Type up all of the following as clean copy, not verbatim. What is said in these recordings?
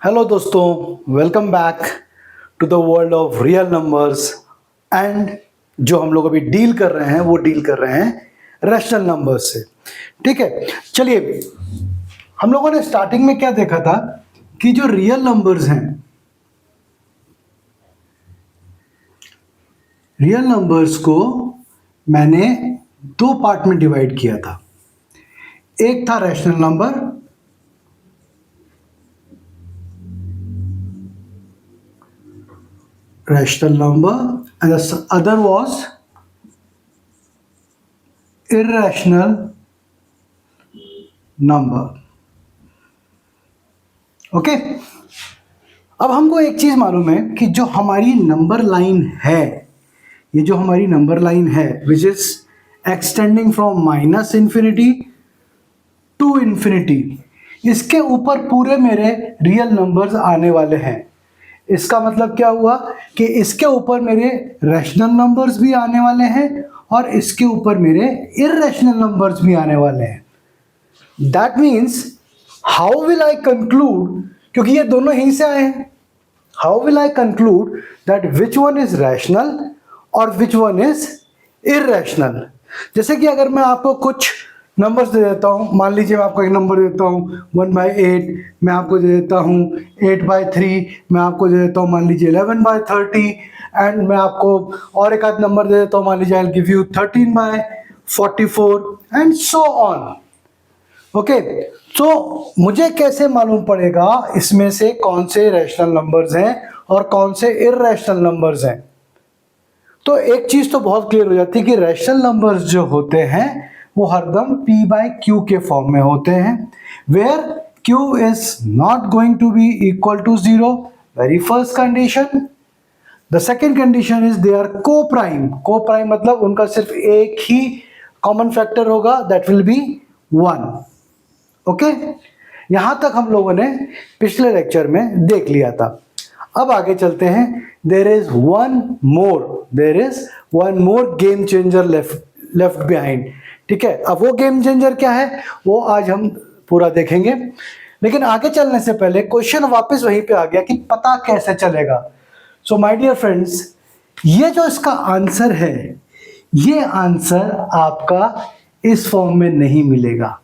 Hello दोस्तों, welcome back to the world of real numbers. And जो हम लोग अभी डील कर रहे हैं वो डील कर रहे हैं रैशनल नंबर्स से। ठीक है, चलिए हम लोगों ने स्टार्टिंग में क्या देखा था कि जो रियल नंबर्स हैं, रियल नंबर्स को मैंने दो पार्ट में डिवाइड किया था। एक था rational number, and the other was irrational number. Okay, अब हमको एक चीज मालूम है कि जो हमारी नंबर लाइन है, ये जो हमारी नंबर लाइन है which is extending from minus infinity to infinity, इसके ऊपर पूरे मेरे रियल नंबर्स आने वाले हैं। इसका मतलब क्या हुआ कि इसके ऊपर मेरे रैशनल नंबर्स भी आने वाले हैं और इसके ऊपर मेरे इररेशनल नंबर्स भी आने वाले हैं। That means how will I conclude, क्योंकि ये दोनों यहीं से आए हैं, how will I conclude that which one is rational और विच वन इज इररेशनल। जैसे कि अगर मैं आपको कुछ नंबर्स दे देता हूँ, मान लीजिए मैं आपको एक नंबर देता हूँ 1/8, मैं आपको दे देता हूँ 8/3, मैं आपको दे देता हूँ मान लीजिए 11/30, एंड मैं आपको और एक आध नंबर दे देता हूँ, मान लीजिए I will give you 13/44 and so on. Okay, तो मुझे कैसे मालूम पड़ेगा इसमें से कौन से रैशनल नंबर्स हैं और कौन से इररेशनल नंबर्स हैं? तो एक चीज तो बहुत क्लियर हो जाती है कि रैशनल नंबर्स जो होते हैं वो हरदम p/q के फॉर्म में होते हैं, where q is not going to be equal to 0, very first condition. The second condition is they are co-prime. Co-prime मतलब उनका सिर्फ एक ही कॉमन फैक्टर होगा, दैट विल बी 1। ओके, यहां तक हम लोगों ने पिछले लेक्चर में देख लिया था। अब आगे चलते हैं। There is one more game changer left behind. ठीक है, अब वो गेम चेंजर क्या है वो आज हम पूरा देखेंगे, लेकिन आगे चलने से पहले क्वेश्चन वापस वहीं पे आ गया कि पता कैसे चलेगा। सो माय डियर फ्रेंड्स, ये जो इसका आंसर है, ये आंसर आपका इस फॉर्म में नहीं मिलेगा।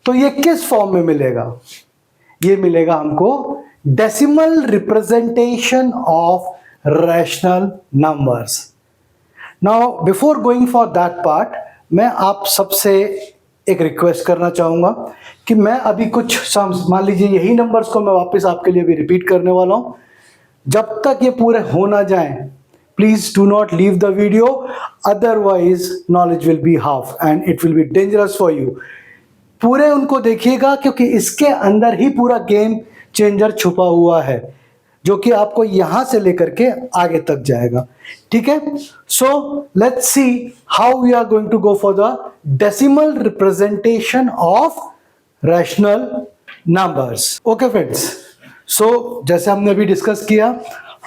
तो ये किस फॉर्म में मिलेगा? ये मिलेगा हमको decimal representation of rational numbers. Now before going for that part, मैं आप सबसे एक रिक्वेस्ट करना चाहूंगा कि मैं अभी कुछ सम्स, मान लीजिए यही नंबर्स को मैं वापस आपके लिए भी रिपीट करने वाला हूं। जब तक ये पूरे हो ना जाए, please do not leave the video, otherwise knowledge will be half and it will be dangerous for you. पूरे उनको देखिएगा क्योंकि इसके अंदर ही पूरा गेम चेंजर छुपा हुआ है, जो कि आपको यहां से लेकर के आगे तक जाएगा। ठीक है, so let's see how we are going to go for the decimal representation of rational numbers. Okay friends, so जैसे हमने अभी डिस्कस किया,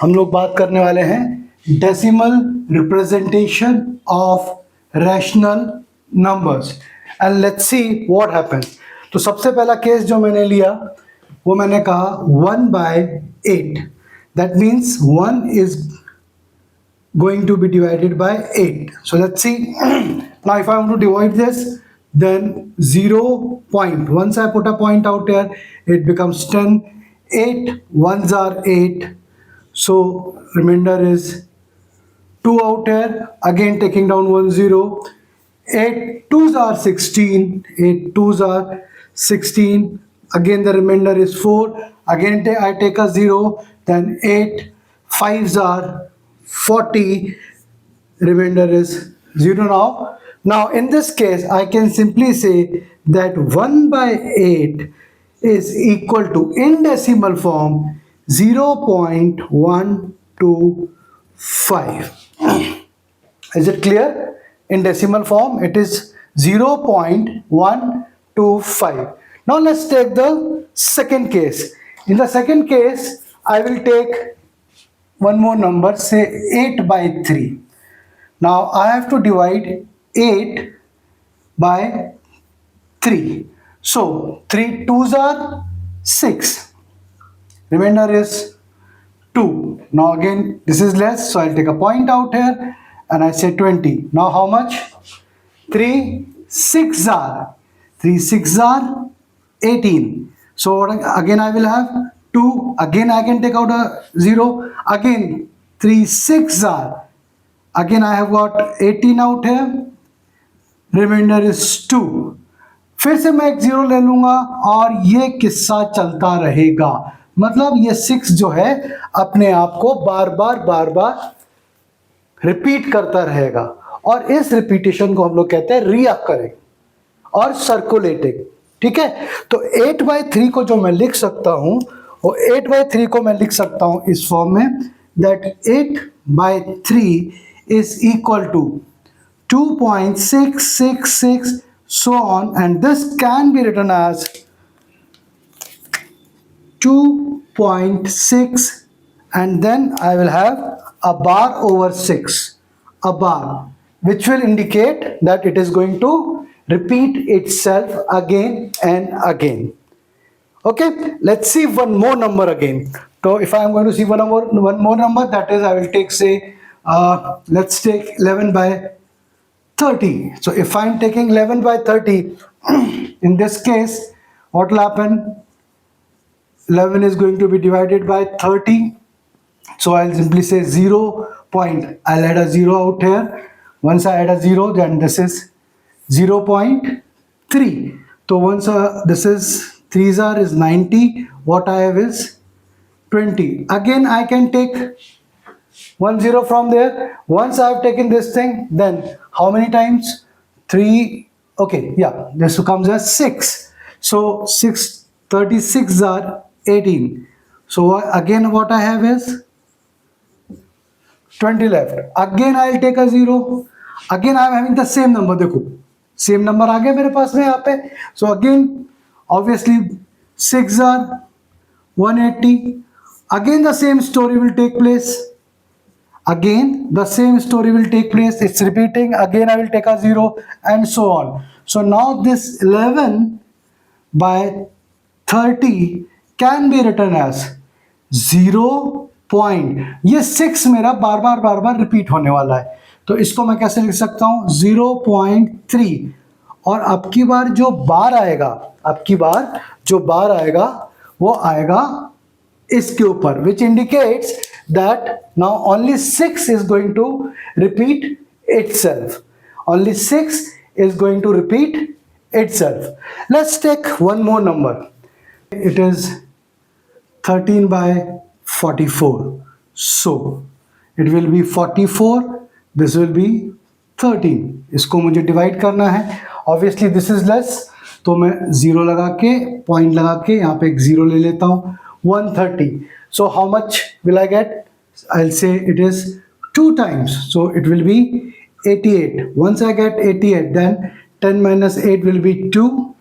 हम लोग बात करने वाले हैं decimal representation of rational numbers and let's see what happens. तो सबसे पहला केस जो मैंने लिया वो मैंने कहा 1/8, that means 1 is going to be divided by 8. So let's see. Now if I want to divide this, then 0 point, once I put a point out here, it becomes 10. 8 ones are 8, so remainder is 2 out here, again taking down 1 0. 8 twos are 16, 8 twos are 16, again the remainder is 4, again I take a 0, then 8 fives are 40, remainder is 0. Now in this case I can simply say that 1/8 is equal to, in decimal form, 0.125. Is it clear? In decimal form it is 0.125. Now let's take the second case. In the second case I will take one more number, say 8/3. Now I have to divide 8 by 3. So 3 twos are 6. remainder is 2. Now again this is less, so I'll take a point out here and I say 20. Now how much? 3 6 are 3 6 are 18. So again I will have 2. Again I can take out a 0. Again 3 6 are, again I have got 18 out here, remainder is 2. फिर से मैं एक 0 ले लूंगा और ये किस्सा चलता रहेगा. मतलब ये 6 जो है अपने आप को बार बार रिपीट करता रहेगा और इस रिपीटेशन को हम लोग कहते हैं रीअकरिंग और सर्कुलेटिंग. ठीक है, तो 8/3 को जो मैं लिख सकता हूं वो 8/3 को मैं लिख सकता हूं इस फॉर्म में, that 8/3 is equal to 2.666 so on, and this can be written as 2.6 and then I will have a bar over 6, a bar which will indicate that it is going to repeat itself again and again. Okay, let's see one more number again. So if I am going to see one more number, that is I will take, say let's take 11/30. So if I am taking 11/30, in this case what will happen? 11 is going to be divided by 30, so I'll simply say 0 point, I'll add a 0 out here. Once I add a 0, then this is 0.3. So once this is 3s are is 90, what I have is 20. Again I can take 1 0 from there. Once I have taken this thing, then how many times? 3. Okay, yeah, this comes as 6. So 6 36 are 18. So again what I have is 20 left. Again I'll take a 0. Again I am having the same number. देखो same number आ गया मेरे पास में यहाँ पे. So again obviously 6 are 180. Again the same story will take place. Again the same story will take place. It's repeating. Again I will take a 0 and so on. So now this 11/30 can be written as 0 point, ये 6 मेरा बार बार repeat होने वाला है, तो इसको मैं कैसे लिख सकता हूं? 0.3. और अब की बार जो बार आएगा वो आएगा इसके ऊपर, which indicates that now only 6 is going to repeat itself. Only 6 is going to repeat itself. Let's take one more number. It is 13/44. So it will be 44. This will be 13. इसको मुझे डिवाइड करना है. Obviously this is less, तो मैं 0 लगा के, point लगा के यहाँ पे एक 0 ले लेता हूँ. 130. So how much will I get? I'll say it is 2 times. So it will be 88. Once I get 88, then 10 minus 8 will be 2.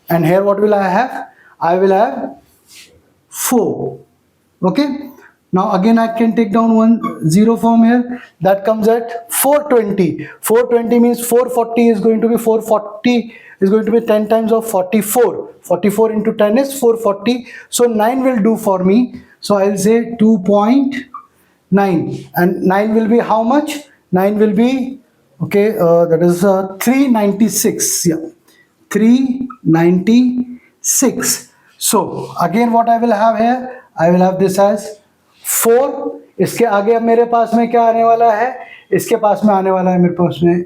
And here what will I have? I will have 4. Okay. Now again I can take down 1 0 from here. That comes at 420. 420 means 440 is going to be 440 is going to be 10 times of 44. 44 into 10 is 440. So 9 will do for me. So I'll say 2.9. And 9 will be how much? 9 will be, okay, that is 396. Yeah, 396. So again what I will have here? I will have this as 4. इसके आगे अब मेरे पास में क्या आने वाला है? इसके पास में आने वाला है मेरे पास में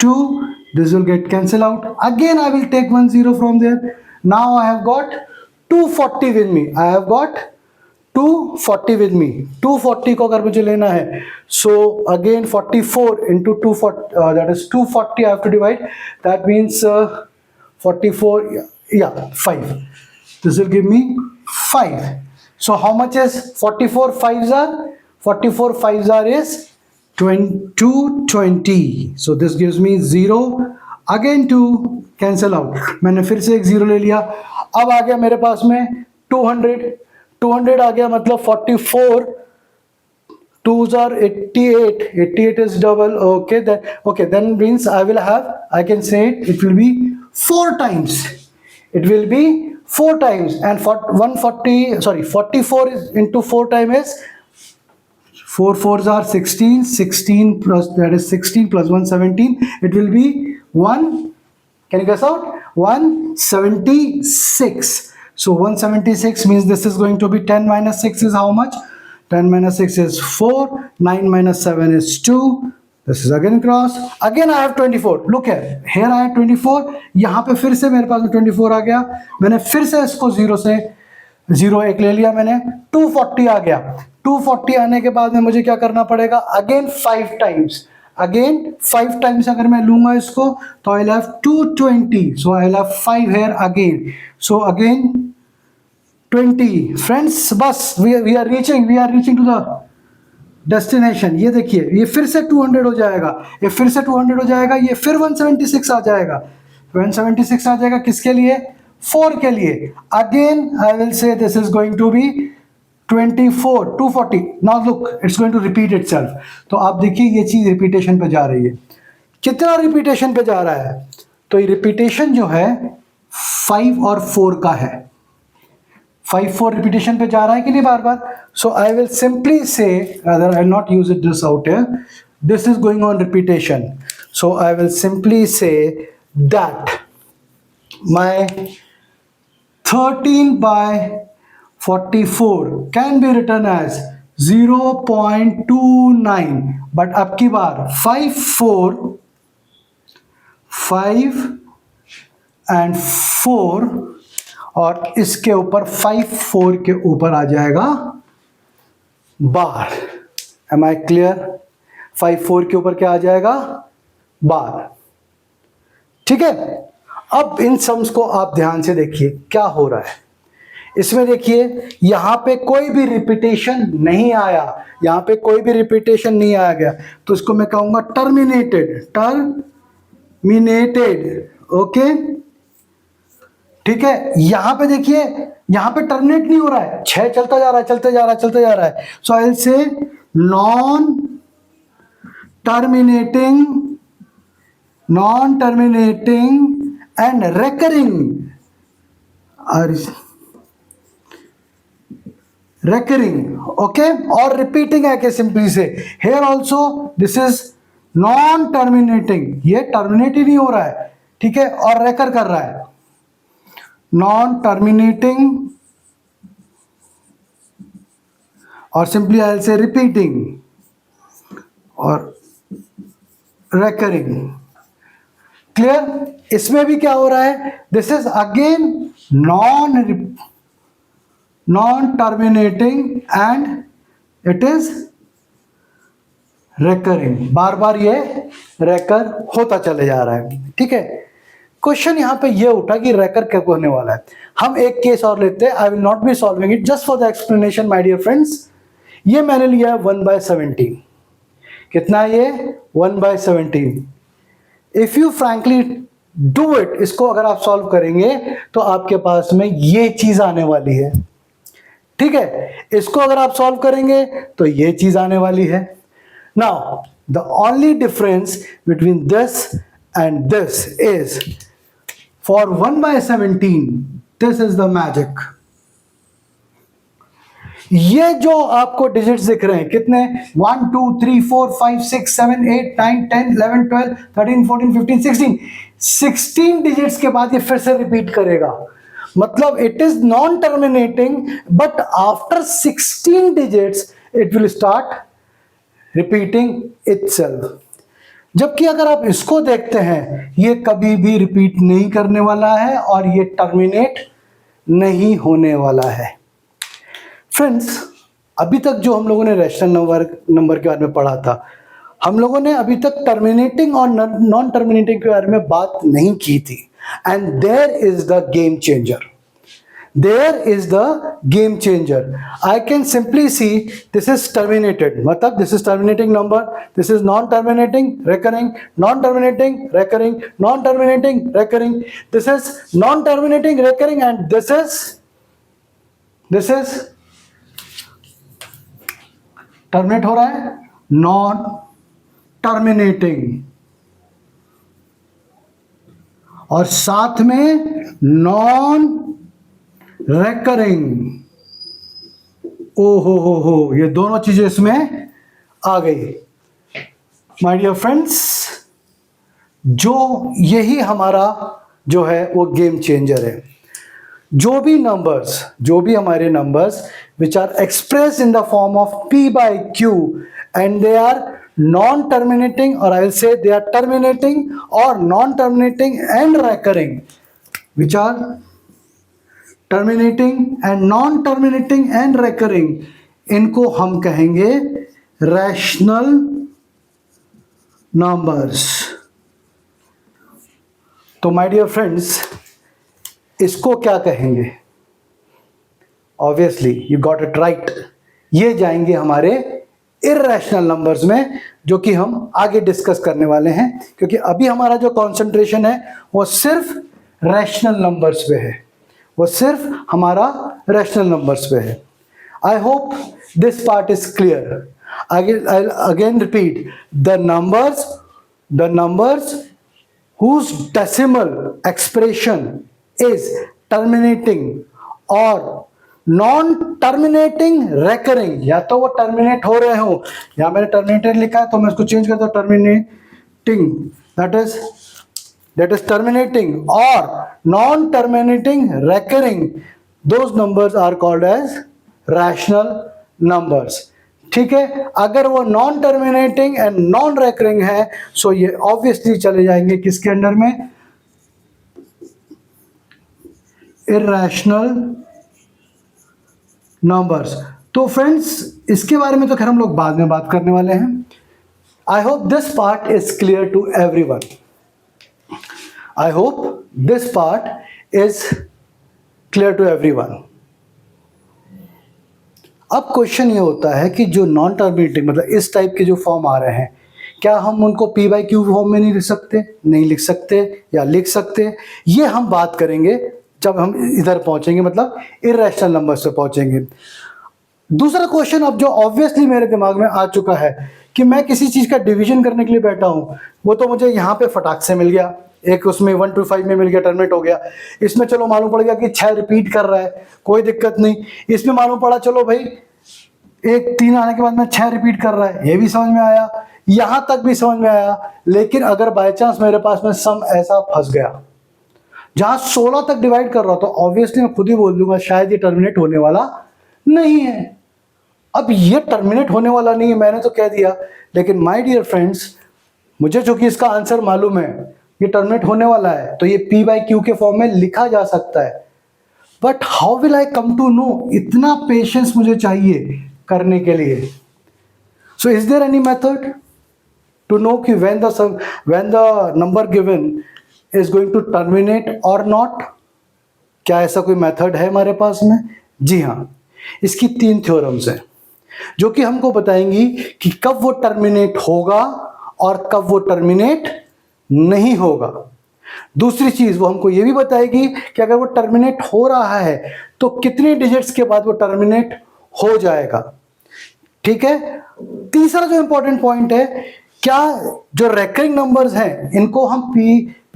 2. This will get cancelled out. Again I will take 1 0 from there. Now I have got 240 with me. I have got 240 with me. 240 को अगर मुझे लेना है, so again 44 into 240, that is 240 I have to divide. That means 44, yeah, 5. This will give me 5. So how much is 44 5s are? 44 5s are is 220. So this gives me 0. Again 2 cancel out. मैंने फिर से एक 0 ले लिया. अब आ गया मेरे पास में 200. 200 आ गया, मतलब 44 2s are 88. 88 is double. Okay, then means I can say it will be 4 times. It will be 4 times, and 140, sorry, 44 is into 4 time is 4 fours are 16, 16 plus, that is 16 plus 117, it will be 1, can you guess out, 176. So 176 means this is going to be 10 minus 6 is how much? 10 minus 6 is 4, 9 minus 7 is 2. This is again cross. Again I have 24. Look here I have 24. यहाँ पे फिर से मेरे पास में 24 आ गया. मैंने फिर से इसको 0 से 0 एक ले लिया मैंने. 240 आ गया. 240 आने के बाद में मुझे क्या करना पड़ेगा? Again 5 times. अगेन 5 टाइम्स अगर मैं लूंगा इसको तो I have 220. So I have 5 here again. So again 20. Friends बस we are reaching to the destination. ये देखिए ये फिर से 200 हो जाएगा, ये फिर से 200 हो जाएगा, ये फिर 176 आ जाएगा. 176 आ जाएगा किसके लिए? 4 के लिए. Again I will say this is going to be 24, 240. Now look it's going to repeat itself. तो आप देखिए ये चीज रिपीटेशन पे जा रही है. कितना रिपीटेशन पे जा रहा है? तो ये रिपीटेशन जो है 5 और 4 का है. 5 4 रिपीटेशन पे जा रहा है कि नहीं बार बार. सो आई विल सिंपली से, rather I will not use it this out here, this is going on repetition. So I will simply say that my 13 by 44 can be written as 0.29. but अब की बार 5 and 4 और इसके ऊपर 5 4 के ऊपर आ जाएगा बार. M I clear? 5 4 के ऊपर क्या आ जाएगा? बार. ठीक है. अब इन सम्स को आप ध्यान से देखिए क्या हो रहा है. इसमें देखिए यहां पे कोई भी रिपीटेशन नहीं आया, यहां पे कोई भी रिपीटेशन नहीं आया गया, तो इसको मैं कहूंगा टर्मिनेटेड. ओके ठीक है. यहां पे देखिए यहां पे टर्मिनेट नहीं हो रहा है, 6 चलता जा रहा है. So I will say non terminating and recurring, okay, or repeating है कि सिंपली से. here also this is non terminating, ये टर्मिनेट ही नहीं हो रहा है, ठीक है, और रेकर कर रहा है. नॉन टर्मिनेटिंग और simply I will say repeating और रेकरिंग. क्लियर? इसमें भी क्या हो रहा है? This is again non terminating and it is recurring. बार बार ये रेकर होता चले जा रहा है. ठीक है. क्वेश्चन यहां पे ये उठा कि रेकर क्या होने वाला है. हम एक केस और लेते हैं. I will not be solving it, just for the explanation my dear friends. ये मैंने लिया है 1/17. कितना है ये? 1/17. If you frankly do it, इसको अगर आप सॉल्व करेंगे तो आपके पास में ये चीज आने वाली है. ठीक है. इसको अगर आप सॉल्व करेंगे तो ये चीज आने वाली है. Now the only difference between this and this is for 1/17, this is the magic. ये जो आपको डिजिट्स दिख रहे हैं कितने? 1 2 3 4 5 6 7 8 9 10 11 12 13 14 15 16 डिजिट्स के बाद ये फिर से रिपीट करेगा. मतलब it is non terminating, but after 16 digits it will start repeating itself. जबकि अगर आप इसको देखते हैं ये कभी भी रिपीट नहीं करने वाला है और ये टर्मिनेट नहीं होने वाला है. फ्रेंड्स, अभी तक जो हम लोगों ने रैशनल नंबर के बारे में पढ़ा था, हम लोगों ने अभी तक टर्मिनेटिंग और नॉन टर्मिनेटिंग के बारे में बात नहीं की थी. And there is the game changer. There is the game changer. I can simply see this is terminated. मतलब this is terminating number. This is non-terminating, recurring, non-terminating, recurring, non-terminating, recurring. This is non-terminating, recurring, and this is terminate हो रहा है, non-terminating. और साथ में non recurring, ओ हो, ये दोनों चीजें इसमें आ गई। माय डियर फ्रेंड्स, जो यही हमारा जो है वो गेम चेंजर है। जो भी हमारे numbers which are express in the form of p by q and they are non terminating, or I will say they are terminating or non terminating and recurring, which are terminating and non terminating and recurring, इनको हम कहेंगे rational numbers. तो my dear friends, इसको क्या कहेंगे? Obviously you got it right, ये जाएंगे हमारे इर्रेशनल नंबर्स में, जो कि हम आगे डिस्कस करने वाले हैं, क्योंकि अभी हमारा जो कंसंट्रेशन है वो सिर्फ रैशनल नंबर्स पे है, वो सिर्फ हमारा रैशनल नंबर्स पे है। आई hope this part is clear. Again repeat, the numbers whose decimal expression is terminating or non-terminating recurring, या तो वो टर्मिनेट हो रहे हो, या मैंने टर्मिनेटेड लिखा है तो मैं इसको चेंज करता हूँ terminating, that is terminating or non-terminating recurring, those numbers are called as rational numbers। ठीक है, अगर वो non terminating and non recurring है, सो ये ऑब्वियसली चले जाएंगे किसके अंडर में? Irrational numbers. तो फ्रेंड्स, इसके बारे में तो खैर हम लोग बाद में बात करने वाले हैं। I hope this part is clear to everyone. I hope this part is clear to everyone. अब क्वेश्चन ये होता है कि जो नॉन टर्मिनेटिंग, मतलब इस टाइप के जो फॉर्म आ रहे हैं, क्या हम उनको p by q फॉर्म में नहीं लिख सकते? नहीं लिख सकते, या लिख सकते? ये हम बात करेंगे जब हम इधर पहुंचेंगे, मतलब इर्रेशनल नंबर्स पे पहुंचेंगे। दूसरा क्वेश्चन अब जो ऑब्वियसली मेरे दिमाग में आ चुका है कि मैं किसी चीज़ का डिवीजन करने के लिए बैठा हूँ, वो तो मुझे यहाँ पे फटाक से मिल गया, एक उसमें 1 to 5 में मिल गया, टर्मिनेट हो गया। इसमें चलो मालूम पड़ गया कि 6 रिपीट कर रहा है, कोई दिक्कत नहीं। इसमें मालूम पड़ा चलो भाई एक 3 आने के बाद में 6 रिपीट कर रहा है, ये भी समझ में आया, यहां तक भी समझ में आया। लेकिन अगर बाय चांस मेरे पास में सम ऐसा फंस गया जहां 16 तक डिवाइड कर रहा हो, तो ऑब्वियसली मैं खुद ही बोल दूंगा शायद ये टर्मिनेट होने वाला नहीं है। अब ये टर्मिनेट होने वाला नहीं है, मैंने तो कह दिया, लेकिन माय डियर फ्रेंड्स, मुझे चूंकि इसका आंसर मालूम है, ये टर्मिनेट होने वाला है, तो ये p by q के फॉर्म में लिखा जा सकता है। But how will I come to know? इतना पेशेंस मुझे चाहिए करने के लिए। So is there any method to know कि when the number given is going to terminate और नॉट? क्या ऐसा कोई मेथड है हमारे पास में? जी हाँ, इसकी 3 थ्योरम्स हैं जो कि हमको बताएंगी कि कब वो टर्मिनेट होगा और कब वो टर्मिनेट नहीं होगा। दूसरी चीज वो हमको ये भी बताएगी कि अगर वो टर्मिनेट हो रहा है तो कितने डिजिट्स के बाद वो टर्मिनेट हो जाएगा। ठीक है। तीसरा जो इंपॉर्टेंट पॉइंट है, क्या जो रेकरिंग नंबर्स हैं इनको हम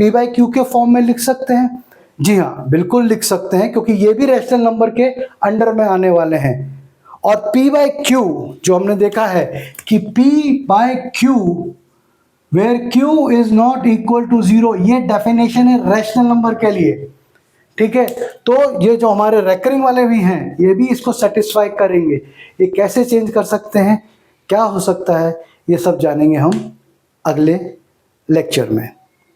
p by q के फॉर्म में लिख सकते हैं? जी हाँ, बिल्कुल लिख सकते हैं, क्योंकि ये भी रैशनल नंबर के अंडर में आने वाले हैं। और p by q जो हमने देखा है कि p by q where q is not equal to 0, ये डेफिनेशन है रैशनल नंबर के लिए। ठीक है, तो ये जो हमारे रेकरिंग वाले भी हैं ये भी इसको सेटिस्फाई करेंगे। ये कैसे चेंज कर सकते हैं, क्या हो सकता है, ये सब जानेंगे हम अगले लेक्चर में।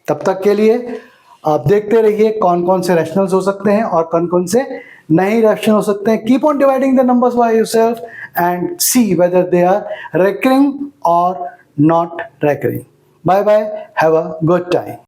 तब तक के लिए आप देखते रहिए कौन कौन से रैशनल्स हो सकते हैं और कौन कौन से नहीं रैशनल हो सकते हैं। Keep on dividing the numbers by yourself and see whether they are recurring और not recurring. Bye bye, have a good time.